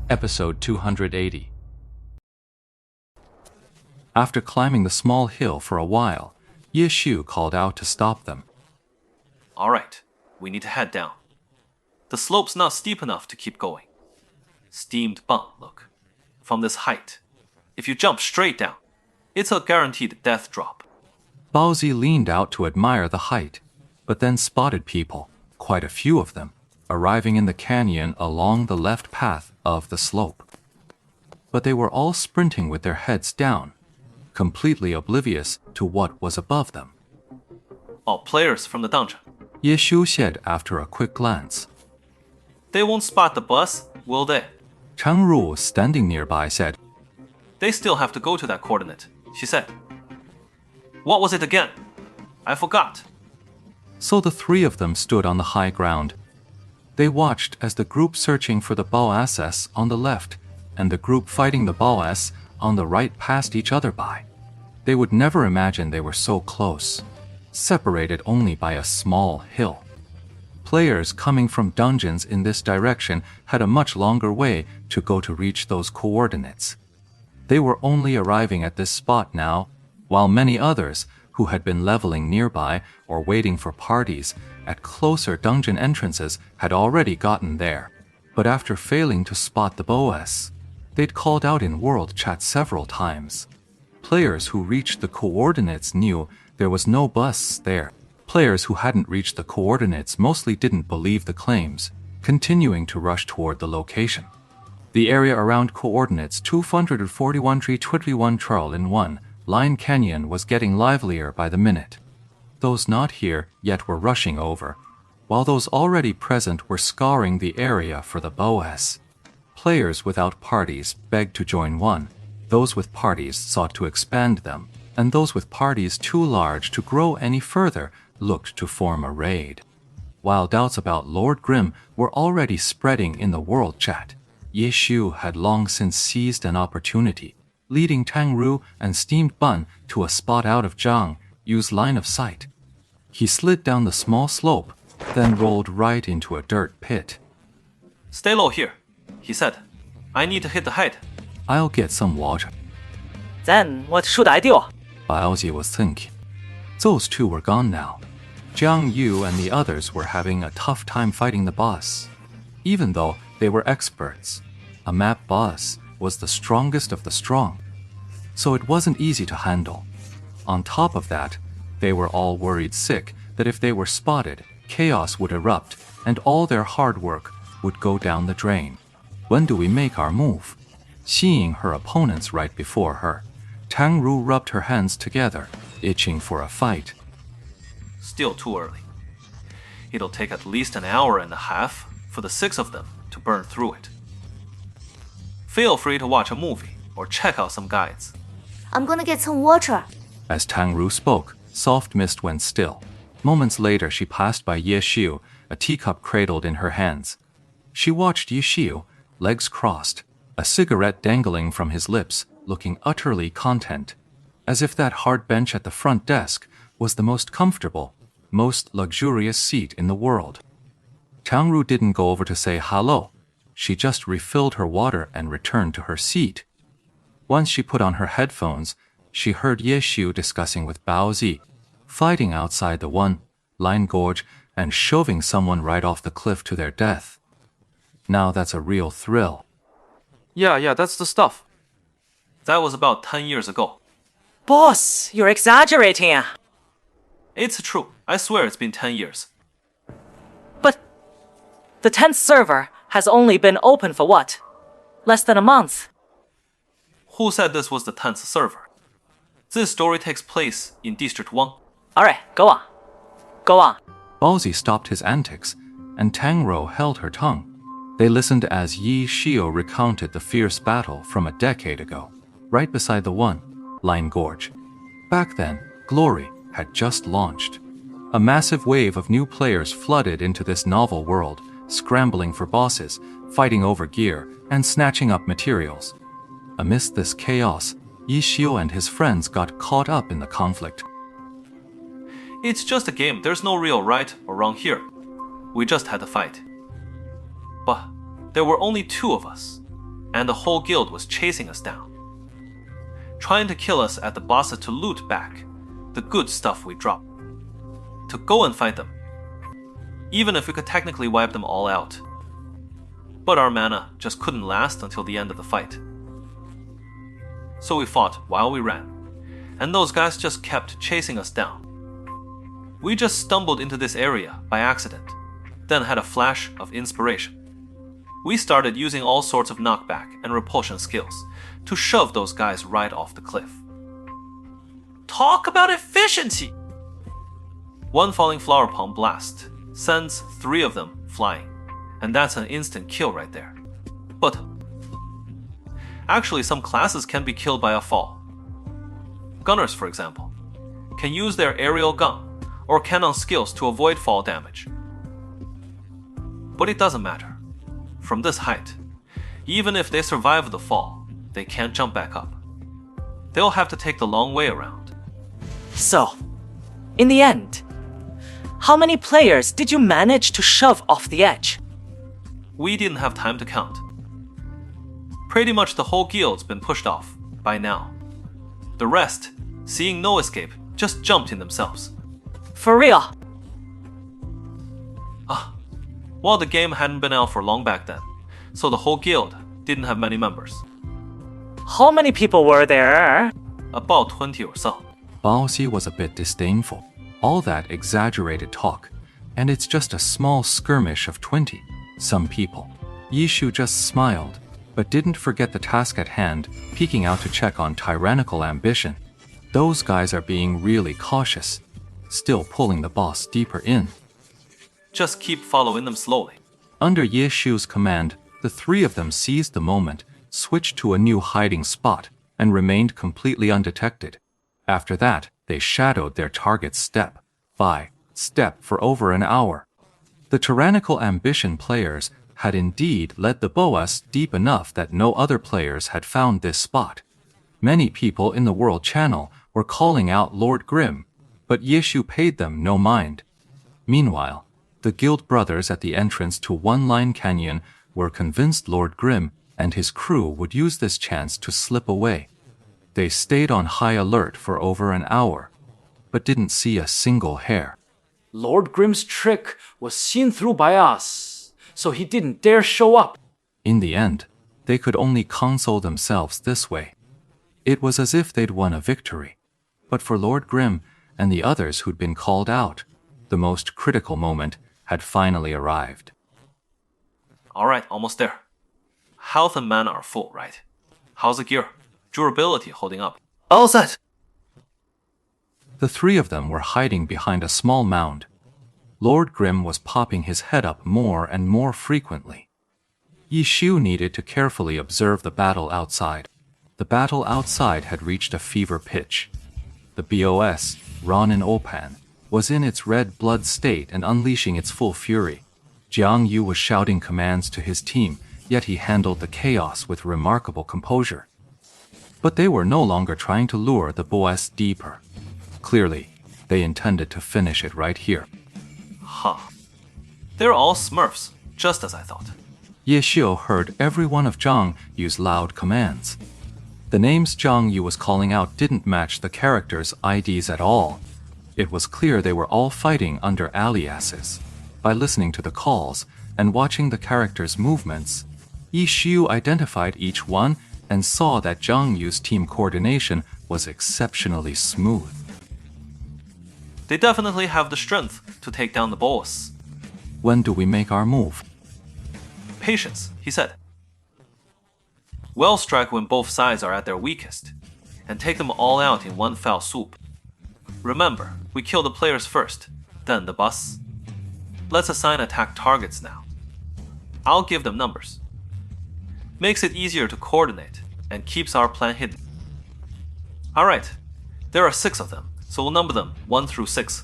Episode 280. After climbing the small hill for a while, Ye Xiu called out to stop them. All right, we need to head down. The slope's not steep enough to keep going. Steamed Bun, look. From this height, if you jump straight down, it's a guaranteed death drop. Baozi leaned out to admire the height, but then spotted people, quite a few of them, arriving in the canyon along the left path of the slope. But they were all sprinting with their heads down, completely oblivious to what was above them. All players from the dungeon. Ye Xiu said after a quick glance. They won't spot the bus, will they? Chang Ru, standing nearby, said, They still have to go to that coordinate, she said. What was it again? I forgot. So the three of them stood on the high ground. They watched as the group searching for the Bao SS on the left and the group fighting the Bao S on the right passed each other by. They would never imagine they were so close, separated only by a small hill. Players coming from dungeons in this direction had a much longer way to go to reach those coordinates. They were only arriving at this spot now, while many others who had been leveling nearby or waiting for parties at closer dungeon entrances had already gotten there. But after failing to spot the Boas, they'd called out in world chat several times. Players who reached the coordinates knew there was no bus there. Players who hadn't reached the coordinates mostly didn't believe the claims, continuing to rush toward the location. The area around coordinates 241 Charl in 1 Line Canyon was getting livelier by the minute. Those not here yet were rushing over, while those already present were scouring the area for the Boas. Players without parties begged to join one, those with parties sought to expand them, and those with parties too large to grow any further looked to form a raid. While doubts about Lord Grimm were already spreading in the world chat, Ye Xiu had long since seized an opportunity, leading Tang Ru and Steamed Bun to a spot out of Zhang Yu's line of sight. He slid down the small slope, then rolled right into a dirt pit. Stay low here, he said. I need to hit the height. I'll get some water. Then what should I do? Baozi was thinking. Those two were gone now. Zhang Yu and the others were having a tough time fighting the boss. Even though they were experts, a map boss was the strongest of the strong, so it wasn't easy to handle. On top of that, they were all worried sick that if they were spotted, chaos would erupt and all their hard work would go down the drain. When do we make our move? Seeing her opponents right before her, Tang Ru rubbed her hands together, itching for a fight. Still too early. It'll take at least an hour and a half for the 6 of them to burn through it. Feel free to watch a movie or check out some guides. I'm gonna get some water. As Tang Ru spoke, soft mist went still. Moments later, she passed by Ye Xiu, a teacup cradled in her hands. She watched Ye Xiu, legs crossed, a cigarette dangling from his lips, looking utterly content, as if that hard bench at the front desk was the most comfortable, most luxurious seat in the world. Tang Ru didn't go over to say hello. She just refilled her water and returned to her seat. Once she put on her headphones, she heard Ye Xiu discussing with Baozi, fighting outside the one line gorge and shoving someone right off the cliff to their death. Now that's a real thrill. Yeah, that's the stuff. That was about 10 years ago. Boss, you're exaggerating. It's true. I swear it's been 10 years. But the 10th server has only been open for what? Less than a month. Who said this was the 10th server? This story takes place in District 1. Alright, go on. Go on. Baozi stopped his antics, and Tang Ru held her tongue. They listened as Ye Xiu recounted the fierce battle from a decade ago, right beside the one line gorge. Back then, Glory had just launched. A massive wave of new players flooded into this novel world, scrambling for bosses, fighting over gear, and snatching up materials. Amidst this chaos, Ye Xiu and his friends got caught up in the conflict. It's just a game. There's no real right or wrong here. We just had to fight. But there were only 2 of us. and the whole guild was chasing us down, trying to kill us at the boss to loot back the good stuff we dropped, to go and fight them, even if we could technically wipe them all out. But our mana just couldn't last until the end of the fight. So we fought while we ran, and those guys just kept chasing us down. We just stumbled into this area by accident, then had a flash of inspiration. We started using all sorts of knockback and repulsion skills to shove those guys right off the cliff. Talk about efficiency! One falling flower palm blast sends 3 of them flying, and that's an instant kill right there. But actually, some classes can be killed by a fall. Gunners, for example, can use their aerial gun or cannon skills to avoid fall damage. But it doesn't matter. From this height, even if they survive the fall, they can't jump back up. They'll have to take the long way around. So, in the end, how many players did you manage to shove off the edge? We didn't have time to count. Pretty much the whole guild's been pushed off by now. The rest, seeing no escape, just jumped in themselves. For real? Well, the game hadn't been out for long back then, so the whole guild didn't have many members. How many people were there? About 20 or so. Baozi was a bit disdainful. All that exaggerated talk, and it's just a small skirmish of 20. Some people. Yishu just smiled, but didn't forget the task at hand, peeking out to check on tyrannical ambition. Those guys are being really cautious, still pulling the boss deeper in. Just keep following them slowly. Under Yeshu's command, the 3 of them seized the moment, switched to a new hiding spot, and remained completely undetected. After that, they shadowed their target step by step for over an hour. The tyrannical ambition players had indeed led the Boas deep enough that no other players had found this spot. Many people in the World Channel were calling out Lord Grimm, but Yeshu paid them no mind. Meanwhile, the guild brothers at the entrance to One Line Canyon were convinced Lord Grimm and his crew would use this chance to slip away. They stayed on high alert for over an hour, but didn't see a single hair. Lord Grimm's trick was seen through by us, so he didn't dare show up. In the end, they could only console themselves this way. It was as if they'd won a victory. But for Lord Grimm and the others who'd been called out, the most critical moment had finally arrived. Alright, almost there. Health and mana are full, right? How's the gear? Durability holding up? All set! The 3 of them were hiding behind a small mound. Lord Grimm was popping his head up more and more frequently. Yishu needed to carefully observe the battle outside. The battle outside had reached a fever pitch. The BOS, Ronin Opan, was in its red blood state and unleashing its full fury. Jiang Yu was shouting commands to his team, yet he handled the chaos with remarkable composure. But they were no longer trying to lure the Boas deeper. Clearly, they intended to finish it right here. They're all Smurfs, just as I thought. Yeshu heard every one of Zhang Yu's loud commands. The names Zhang Yu was calling out didn't match the characters' IDs at all. It was clear they were all fighting under aliases. By listening to the calls and watching the characters' movements, Yishu identified each one and saw that Zhang Yu's team coordination was exceptionally smooth. They definitely have the strength to take down the boss. When do we make our move? Patience, he said. We'll strike when both sides are at their weakest, and take them all out in one foul swoop. Remember, we kill the players first, then the boss. Let's assign attack targets now. I'll give them numbers. Makes it easier to coordinate, and keeps our plan hidden. Alright, there are 6 of them, so we'll number them 1 through 6.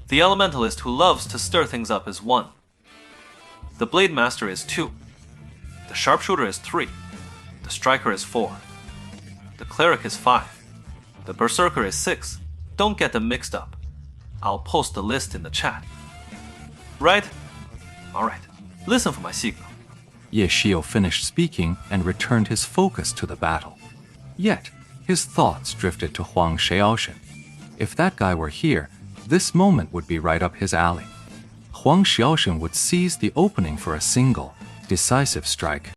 The elementalist who loves to stir things up is 1. The blade master is 2. The sharpshooter is 3. The striker is 4. The cleric is 5. The berserker is 6. Don't get them mixed up. I'll post the list in the chat. Right? Alright, listen for my signal. Ye Xiu finished speaking and returned his focus to the battle. Yet, his thoughts drifted to Huang Xiaoshen. If that guy were here, this moment would be right up his alley. Huang Xiaoshen would seize the opening for a single, decisive strike.